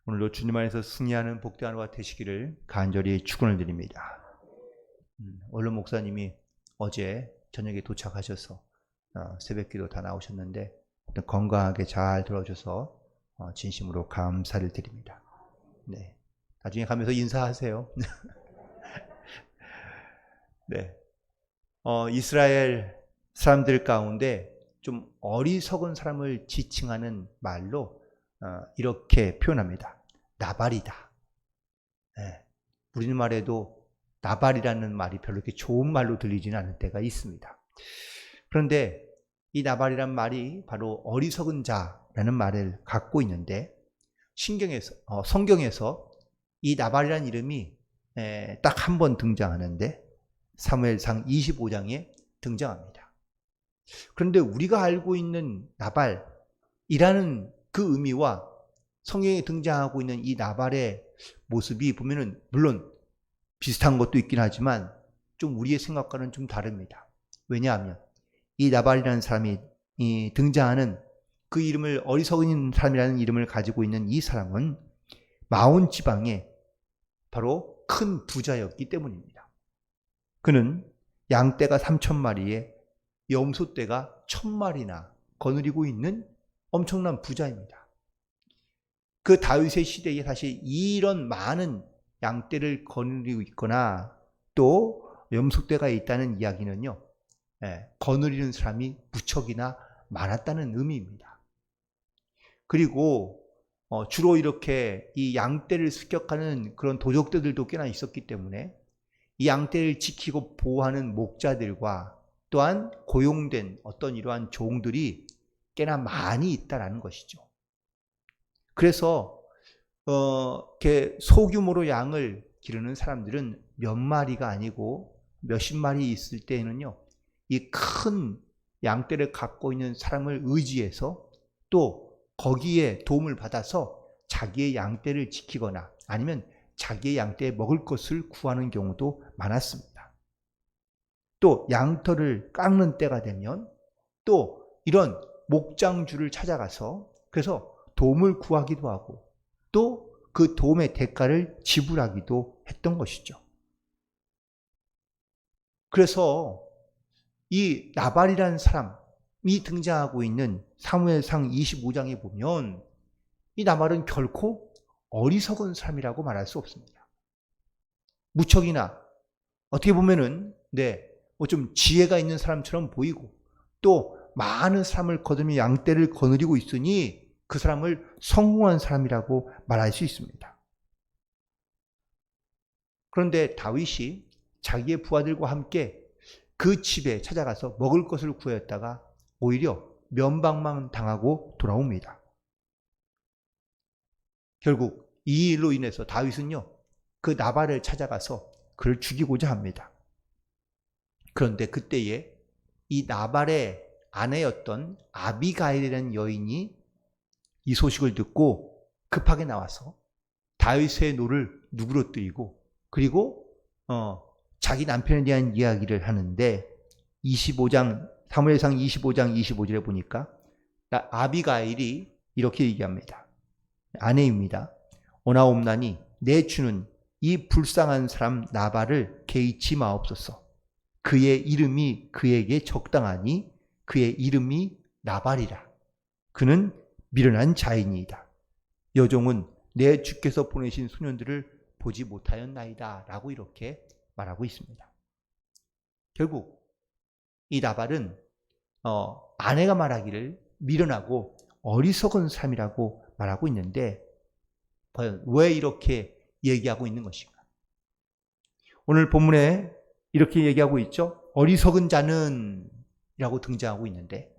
오늘도 주님 안에서 승리하는 복된 하루가 되시기를 간절히 축원을 드립니다. 원로 목사님이 어제 저녁에 도착하셔서 새벽기도 다 나오셨는데 건강하게 잘 들어줘서 진심으로 감사를 드립니다. 네, 나중에 가면서 인사하세요. 네, 이스라엘 사람들 가운데 좀 어리석은 사람을 지칭하는 말로 이렇게 표현합니다. 나발이다. 네, 우리말에도 나발이라는 말이 별로 이렇게 좋은 말로 들리지는 않을 때가 있습니다. 그런데 이 나발이란 말이 바로 어리석은 자라는 말을 갖고 있는데 성경에서 이 나발이라는 이름이 딱 한 번 등장하는데 사무엘상 25장에 등장합니다. 그런데 우리가 알고 있는 나발이라는 그 의미와 성경에 등장하고 있는 이 나발의 모습이 보면은 물론 비슷한 것도 있긴 하지만 좀 우리의 생각과는 좀 다릅니다. 왜냐하면 이 나발이라는 사람이 등장하는 그 이름을 어리석은 사람이라는 이름을 가지고 있는 이 사람은 마온 지방의 바로 큰 부자였기 때문입니다. 그는 양떼가 3,000마리에 염소떼가 1,000마리나 거느리고 있는 엄청난 부자입니다. 그 다윗의 시대에 사실 이런 많은 양떼를 거느리고 있거나 또 염소떼가 있다는 이야기는요, 거느리는 사람이 무척이나 많았다는 의미입니다. 그리고 주로 이렇게 이 양떼를 습격하는 그런 도적들도 꽤나 있었기 때문에 이 양떼를 지키고 보호하는 목자들과 또한 고용된 어떤 이러한 종들이 꽤나 많이 있다라는 것이죠. 그래서 이렇게 소규모로 양을 기르는 사람들은 몇 마리가 아니고 몇십 마리 있을 때에는요, 이 큰 양떼를 갖고 있는 사람을 의지해서 또 거기에 도움을 받아서 자기의 양떼를 지키거나 아니면 자기의 양떼에 먹을 것을 구하는 경우도 많았습니다. 또 양털을 깎는 때가 되면 또 이런 목장주를 찾아가서 그래서 도움을 구하기도 하고 또 그 도움의 대가를 지불하기도 했던 것이죠. 그래서 이 나발이라는 사람이 등장하고 있는 사무엘상 25장에 보면 이 나발은 결코 어리석은 사람이라고 말할 수 없습니다. 무척이나 어떻게 보면은 좀 지혜가 있는 사람처럼 보이고 또 많은 사람을 거느리며 양떼를 거느리고 있으니 그 사람을 성공한 사람이라고 말할 수 있습니다. 그런데 다윗이 자기의 부하들과 함께 그 집에 찾아가서 먹을 것을 구했다가 오히려 면박만 당하고 돌아옵니다. 결국 이 일로 인해서 다윗은요, 그 나발을 찾아가서 그를 죽이고자 합니다. 그런데 그때에 이 나발의 아내였던 아비가일이라는 여인이 이 소식을 듣고 급하게 나와서 다윗의 노를 누그러뜨리고 그리고 자기 남편에 대한 이야기를 하는데 25장 사무엘상 25장 25절에 보니까 아비가일이 이렇게 얘기합니다. 아내입니다. 오나옵나니 내 주는 이 불쌍한 사람 나발을 개의치 마옵소서. 그의 이름이 그에게 적당하니 그의 이름이 나발이라. 그는 미련한 자이니이다. 여종은 내 주께서 보내신 소년들을 보지 못하였나이다 라고 이렇게 말하고 있습니다. 결국 이 나발은 아내가 말하기를 미련하고 어리석은 사람이라고 말하고 있는데 과연 왜 이렇게 얘기하고 있는 것인가? 오늘 본문에 이렇게 얘기하고 있죠. 어리석은 자는 이라고 등장하고 있는데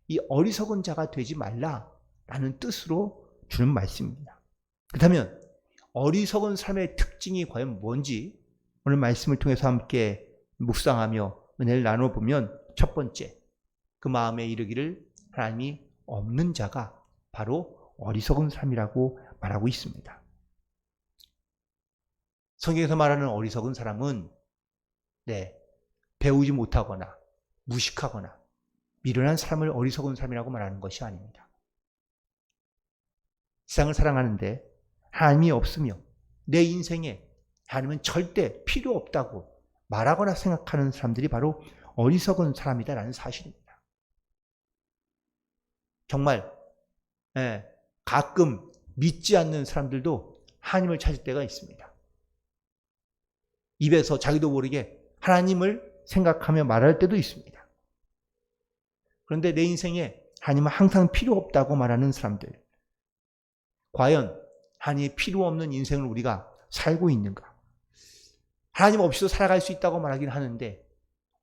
이 어리석은 자가 되지 말라라는 뜻으로 주는 말씀입니다. 그렇다면 어리석은 사람의 특징이 과연 뭔지 오늘 말씀을 통해서 함께 묵상하며 은혜를 나눠보면 첫 번째, 그 마음에 이르기를 하나님이 없는 자가 바로 어리석은 사람이라고 말하고 있습니다. 성경에서 말하는 어리석은 사람은 배우지 못하거나 무식하거나 미련한 사람을 어리석은 사람이라고 말하는 것이 아닙니다. 세상을 사랑하는데 하나님이 없으며 내 인생에 하나님은 절대 필요 없다고 말하거나 생각하는 사람들이 바로 어리석은 사람이다라는 사실입니다. 정말 가끔 믿지 않는 사람들도 하나님을 찾을 때가 있습니다. 입에서 자기도 모르게 하나님을 생각하며 말할 때도 있습니다. 그런데 내 인생에 하나님은 항상 필요 없다고 말하는 사람들, 과연 하나님이 필요 없는 인생을 우리가 살고 있는가? 하나님 없이도 살아갈 수 있다고 말하긴 하는데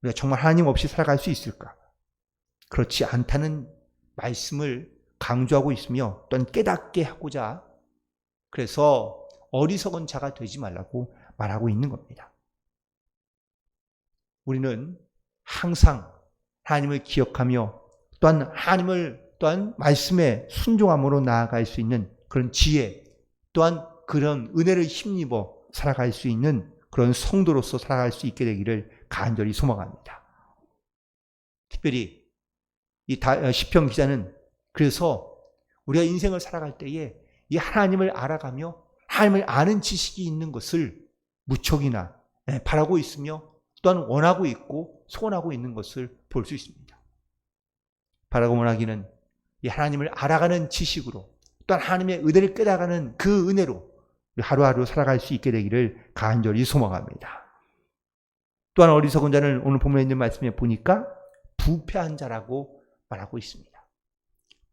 우리가 정말 하나님 없이 살아갈 수 있을까? 그렇지 않다는 말씀을 강조하고 있으며 또한 깨닫게 하고자 그래서 어리석은 자가 되지 말라고 말하고 있는 겁니다. 우리는 항상 하나님을 기억하며 또한 하나님을 또한 말씀에 순종함으로 나아갈 수 있는 그런 지혜 또한 그런 은혜를 힘입어 살아갈 수 있는 그런 성도로서 살아갈 수 있게 되기를 간절히 소망합니다. 특별히 이 시편 기자는 그래서 우리가 인생을 살아갈 때에 이 하나님을 알아가며 하나님을 아는 지식이 있는 것을 무척이나 바라고 있으며 또한 원하고 있고 소원하고 있는 것을 볼 수 있습니다. 바라고 원하기는 이 하나님을 알아가는 지식으로 또한 하나님의 은혜를 깨달아가는 그 은혜로 하루하루 살아갈 수 있게 되기를 간절히 소망합니다. 또한 어리석은 자는 오늘 본문에 있는 말씀에 보니까 부패한 자라고 말하고 있습니다.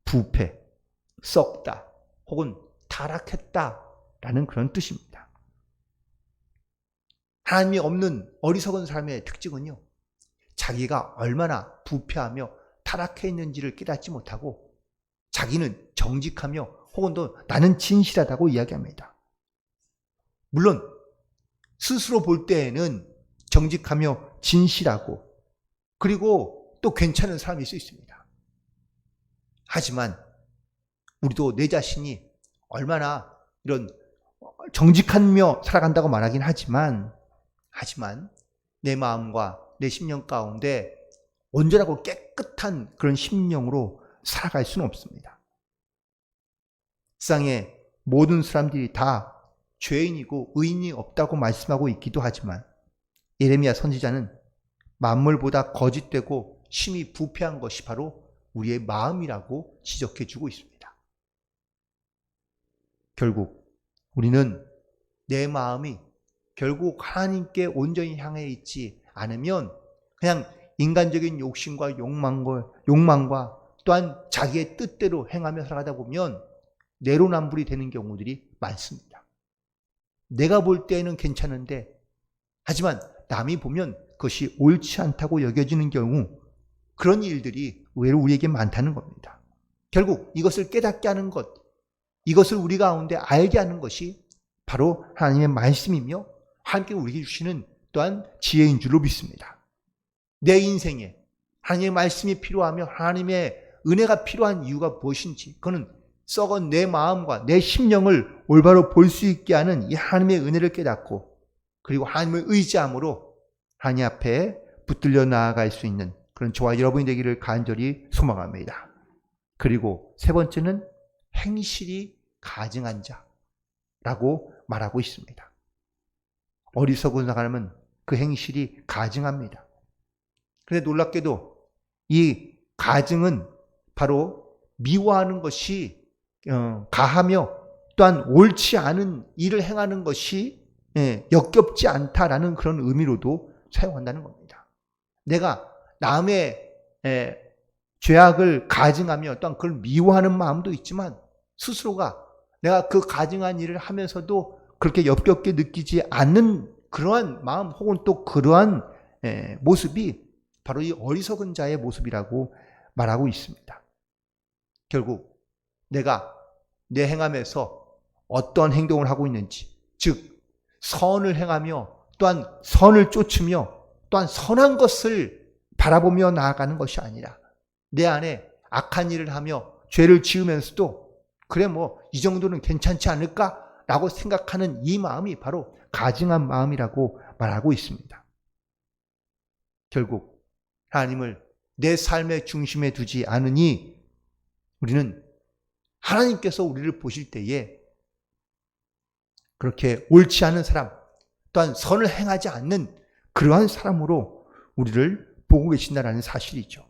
부패, 썩다 혹은 타락했다라는 그런 뜻입니다. 하나님이 없는 어리석은 사람의 특징은요, 자기가 얼마나 부패하며 타락해 있는지를 깨닫지 못하고 자기는 정직하며 혹은 또 나는 진실하다고 이야기합니다. 물론 스스로 볼 때에는 정직하며 진실하고 그리고 또 괜찮은 사람일 수 있습니다. 하지만 우리도 내 자신이 얼마나 이런 정직하며 살아간다고 말하긴 하지만 내 마음과 내 심령 가운데 온전하고 깨끗한 그런 심령으로 살아갈 수는 없습니다. 세상에 모든 사람들이 다 죄인이고 의인이 없다고 말씀하고 있기도 하지만 예레미야 선지자는 만물보다 거짓되고 심히 부패한 것이 바로 우리의 마음이라고 지적해 주고 있습니다. 결국 우리는 내 마음이 결국 하나님께 온전히 향해 있지 않으면 그냥 인간적인 욕심과 욕망과 또한 자기의 뜻대로 행하며 살아가다 보면 내로남불이 되는 경우들이 많습니다. 내가 볼 때에는 괜찮은데 하지만 남이 보면 그것이 옳지 않다고 여겨지는 경우 그런 일들이 의외로 우리에게 많다는 겁니다. 결국 이것을 깨닫게 하는 것, 이것을 우리 가운데 알게 하는 것이 바로 하나님의 말씀이며 하나님께 우리에게 주시는 또한 지혜인 줄로 믿습니다. 내 인생에 하나님의 말씀이 필요하며 하나님의 은혜가 필요한 이유가 무엇인지 그거는 썩은 내 마음과 내 심령을 올바로 볼 수 있게 하는 이 하나님의 은혜를 깨닫고 그리고 하나님을 의지함으로 하나님 앞에 붙들려 나아갈 수 있는 그런 저와 여러분이 되기를 간절히 소망합니다. 그리고 세 번째는 행실이 가증한 자라고 말하고 있습니다. 어리석은 사람은 그 행실이 가증합니다. 그런데 놀랍게도 이 가증은 바로 미워하는 것이 가하며 또한 옳지 않은 일을 행하는 것이 역겹지 않다라는 그런 의미로도 사용한다는 겁니다. 내가 남의 죄악을 가증하며 또한 그걸 미워하는 마음도 있지만 스스로가 내가 그 가증한 일을 하면서도 그렇게 역겹게 느끼지 않는 그러한 마음 혹은 또 그러한 모습이 바로 이 어리석은 자의 모습이라고 말하고 있습니다. 결국 내가 내 행함에서 어떤 행동을 하고 있는지, 즉 선을 행하며 또한 선을 쫓으며 또한 선한 것을 바라보며 나아가는 것이 아니라 내 안에 악한 일을 하며 죄를 지으면서도 그래 이 정도는 괜찮지 않을까라고 생각하는 이 마음이 바로 가증한 마음이라고 말하고 있습니다. 결국 하나님을 내 삶의 중심에 두지 않으니 우리는 하나님께서 우리를 보실 때에 그렇게 옳지 않은 사람, 또한 선을 행하지 않는 그러한 사람으로 우리를 보고 계신다는 사실이죠.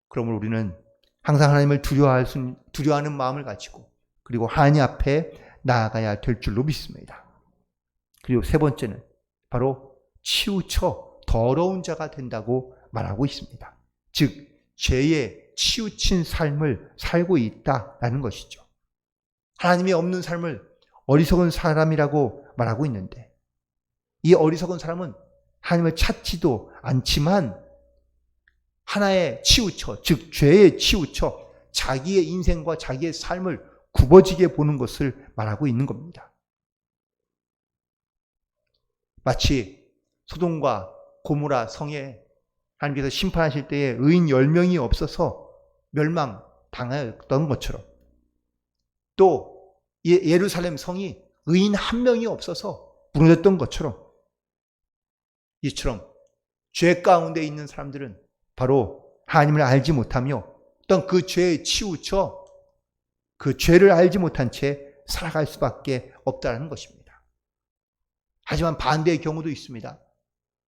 그러므로 우리는 항상 하나님을 두려워하는 마음을 가지고 그리고 하나님 앞에 나아가야 될 줄로 믿습니다. 그리고 세 번째는 바로 치우쳐 더러운 자가 된다고 말하고 있습니다. 즉 죄에 치우친 삶을 살고 있다라는 것이죠. 하나님이 없는 삶을 어리석은 사람이라고 말하고 있는데 이 어리석은 사람은 하나님을 찾지도 않지만 하나에 치우쳐, 즉 죄에 치우쳐 자기의 인생과 자기의 삶을 굽어지게 보는 것을 말하고 있는 겁니다. 마치 소돔과 고모라 성에 하나님께서 심판하실 때에 의인 10명이 없어서 멸망당했던 것처럼 또 예루살렘 성이 의인 1명이 없어서 무너졌던 것처럼 이처럼 죄 가운데 있는 사람들은 바로 하나님을 알지 못하며 어떤 그 죄에 치우쳐 그 죄를 알지 못한 채 살아갈 수밖에 없다는 것입니다. 하지만 반대의 경우도 있습니다.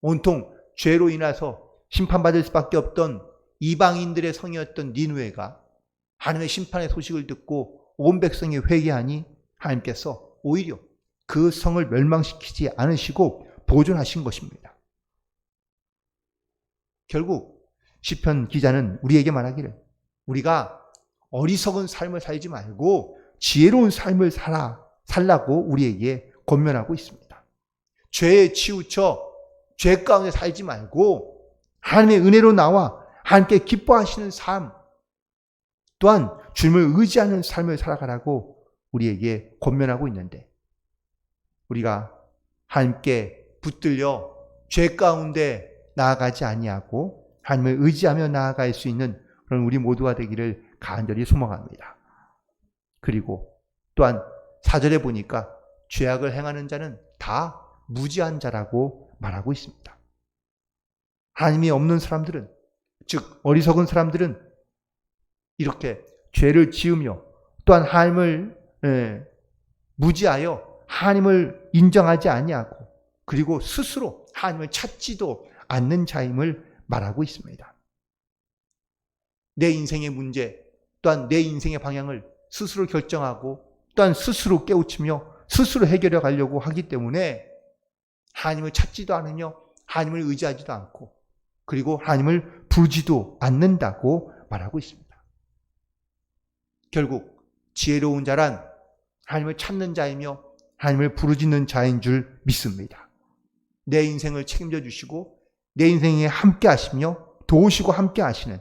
온통 죄로 인해서 심판받을 수밖에 없던 이방인들의 성이었던 니느웨가 하나님의 심판의 소식을 듣고 온 백성이 회개하니 하나님께서 오히려 그 성을 멸망시키지 않으시고 보존하신 것입니다. 결국 시편 기자는 우리에게 말하기를 우리가 어리석은 삶을 살지 말고 지혜로운 삶을 살라고 우리에게 권면하고 있습니다. 죄에 치우쳐 죄 가운데 살지 말고 하나님의 은혜로 나와 하나님께 기뻐하시는 삶 또한 주님을 의지하는 삶을 살아가라고 우리에게 권면하고 있는데 우리가 하나님께 붙들려 죄 가운데 나아가지 아니하고 하나님을 의지하며 나아갈 수 있는 그런 우리 모두가 되기를 간절히 소망합니다. 그리고 또한 4절에 보니까 죄악을 행하는 자는 다 무지한 자라고 말하고 있습니다. 하나님이 없는 사람들은 즉 어리석은 사람들은 이렇게 죄를 지으며 또한 하나님을 무지하여 하나님을 인정하지 아니하고 그리고 스스로 하나님을 찾지도 않는 자임을 말하고 있습니다. 내 인생의 문제 또한 내 인생의 방향을 스스로 결정하고 또한 스스로 깨우치며 스스로 해결해 가려고 하기 때문에 하나님을 찾지도 않으며 하나님을 의지하지도 않고 그리고 하나님을 부르지도 않는다고 말하고 있습니다. 결국 지혜로운 자란 하나님을 찾는 자이며 하나님을 부르짖는 자인 줄 믿습니다. 내 인생을 책임져 주시고 내 인생에 함께 하시며 도우시고 함께 하시는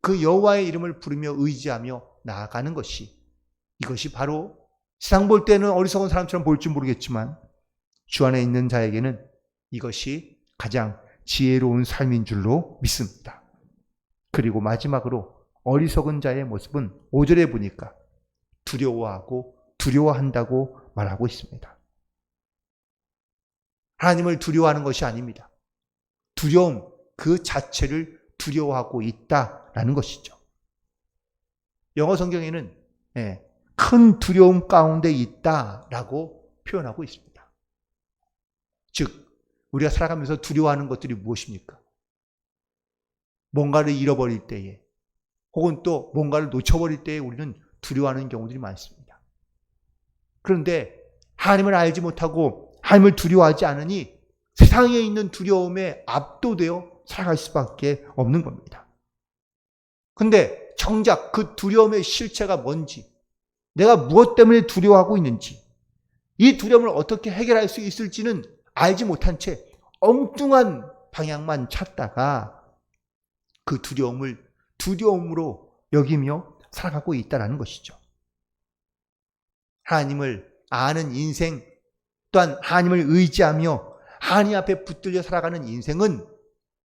그 여호와의 이름을 부르며 의지하며 나아가는 것이 이것이 바로 세상 볼 때는 어리석은 사람처럼 보일지 모르겠지만 주 안에 있는 자에게는 이것이 가장 지혜로운 삶인 줄로 믿습니다. 그리고 마지막으로 어리석은 자의 모습은 5절에 보니까 두려워하고 두려워한다고 말하고 있습니다. 하나님을 두려워하는 것이 아닙니다. 두려움 그 자체를 두려워하고 있다라는 것이죠. 영어 성경에는 큰 두려움 가운데 있다라고 표현하고 있습니다. 즉 우리가 살아가면서 두려워하는 것들이 무엇입니까? 뭔가를 잃어버릴 때에 혹은 또 뭔가를 놓쳐버릴 때에 우리는 두려워하는 경우들이 많습니다. 그런데 하나님을 알지 못하고 하나님을 두려워하지 않으니 세상에 있는 두려움에 압도되어 살아갈 수밖에 없는 겁니다. 근데 정작 그 두려움의 실체가 뭔지, 내가 무엇 때문에 두려워하고 있는지, 이 두려움을 어떻게 해결할 수 있을지는 알지 못한 채 엉뚱한 방향만 찾다가 그 두려움을 두려움으로 여기며 살아가고 있다는 것이죠. 하나님을 아는 인생, 또한 하나님을 의지하며 하나님 앞에 붙들려 살아가는 인생은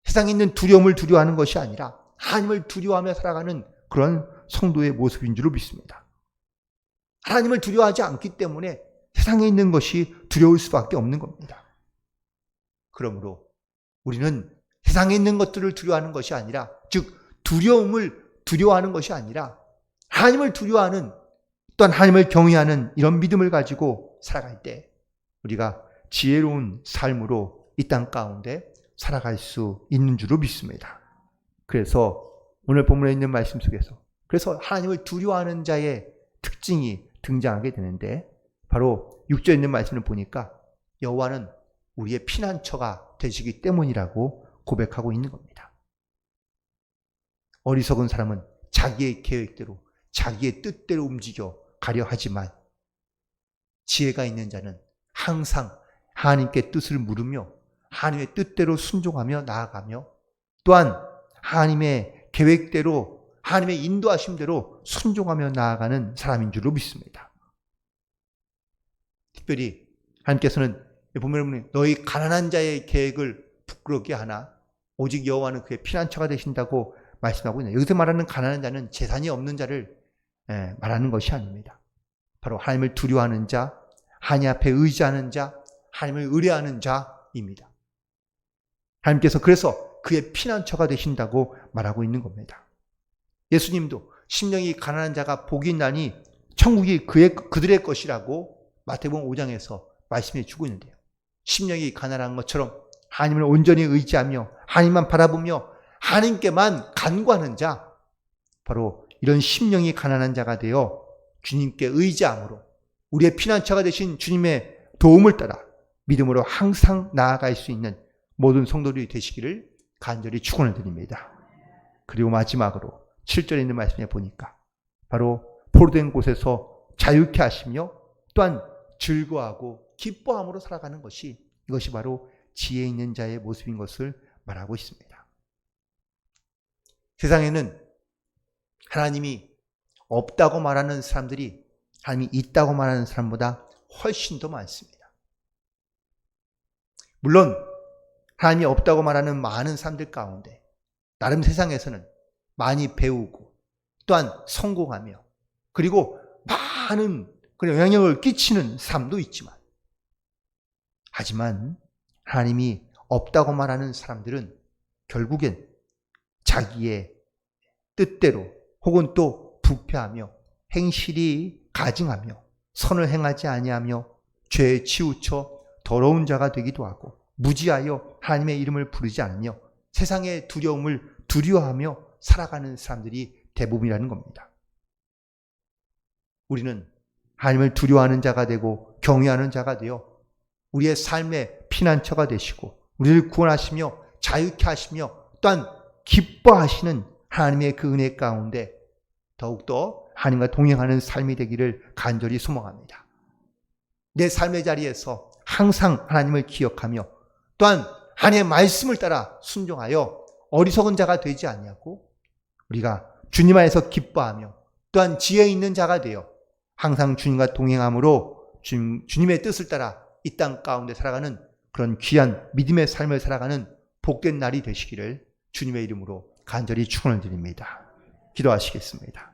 세상에 있는 두려움을 두려워하는 것이 아니라 하나님을 두려워하며 살아가는 그런 성도의 모습인 줄로 믿습니다. 하나님을 두려워하지 않기 때문에 세상에 있는 것이 두려울 수밖에 없는 겁니다. 그러므로 우리는 세상에 있는 것들을 두려워하는 것이 아니라, 즉 두려움을 두려워하는 것이 아니라 하나님을 두려워하는 또한 하나님을 경외하는 이런 믿음을 가지고 살아갈 때 우리가 지혜로운 삶으로 이 땅 가운데 살아갈 수 있는 줄로 믿습니다. 그래서 오늘 본문에 있는 말씀 속에서 그래서 하나님을 두려워하는 자의 특징이 등장하게 되는데 바로 6절에 있는 말씀을 보니까 여호와는 우리의 피난처가 되시기 때문이라고 고백하고 있는 겁니다. 어리석은 사람은 자기의 계획대로 자기의 뜻대로 움직여 가려 하지만 지혜가 있는 자는 항상 하나님께 뜻을 물으며 하나님의 뜻대로 순종하며 나아가며 또한 하나님의 계획대로 하나님의 인도하심대로 순종하며 나아가는 사람인 줄로 믿습니다. 특별히 하나님께서는 보면 너희 가난한 자의 계획을 부끄럽게 하나 오직 여호와는 그의 피난처가 되신다고 말씀하고 있네요. 여기서 말하는 가난한 자는 재산이 없는 자를 말하는 것이 아닙니다. 바로 하나님을 두려워하는 자, 하나님 앞에 의지하는 자, 하나님을 의뢰하는 자입니다. 하나님께서 그래서 그의 피난처가 되신다고 말하고 있는 겁니다. 예수님도 심령이 가난한 자가 복이 있나니 천국이 그들의 것이라고 마태복음 5장에서 말씀해 주고 있는데요. 심령이 가난한 것처럼 하나님을 온전히 의지하며 하나님만 바라보며 하나님께만 간구하는 자, 바로 이런 심령이 가난한 자가 되어 주님께 의지함으로 우리의 피난처가 되신 주님의 도움을 따라 믿음으로 항상 나아갈 수 있는 모든 성도들이 되시기를 간절히 축원을 드립니다. 그리고 마지막으로 7절에 있는 말씀에 보니까 바로 포로된 곳에서 자유케 하시며 또한 즐거워하고 기뻐함으로 살아가는 것이 이것이 바로 지혜 있는 자의 모습인 것을 말하고 있습니다. 세상에는 하나님이 없다고 말하는 사람들이 하나님이 있다고 말하는 사람보다 훨씬 더 많습니다. 물론 하나님이 없다고 말하는 많은 사람들 가운데 나름 세상에서는 많이 배우고 또한 성공하며 그리고 많은 그런 영향력을 끼치는 사람도 있지만 하지만 하나님이 없다고 말하는 사람들은 결국엔 자기의 뜻대로 혹은 또 부패하며 행실이 가증하며 선을 행하지 아니하며 죄에 치우쳐 더러운 자가 되기도 하고 무지하여 하나님의 이름을 부르지 않으며 세상의 두려움을 두려워하며 살아가는 사람들이 대부분이라는 겁니다. 우리는 하나님을 두려워하는 자가 되고 경외하는 자가 되어 우리의 삶의 피난처가 되시고 우리를 구원하시며 자유케 하시며 또한 기뻐하시는 하나님의 그 은혜 가운데 더욱더 하나님과 동행하는 삶이 되기를 간절히 소망합니다. 내 삶의 자리에서 항상 하나님을 기억하며 또한 하나님의 말씀을 따라 순종하여 어리석은 자가 되지 아니하고 우리가 주님 안에서 기뻐하며 또한 지혜 있는 자가 되어 항상 주님과 동행함으로 주님의 뜻을 따라 이 땅 가운데 살아가는 그런 귀한 믿음의 삶을 살아가는 복된 날이 되시기를 주님의 이름으로 간절히 축원을 드립니다. 기도하시겠습니다.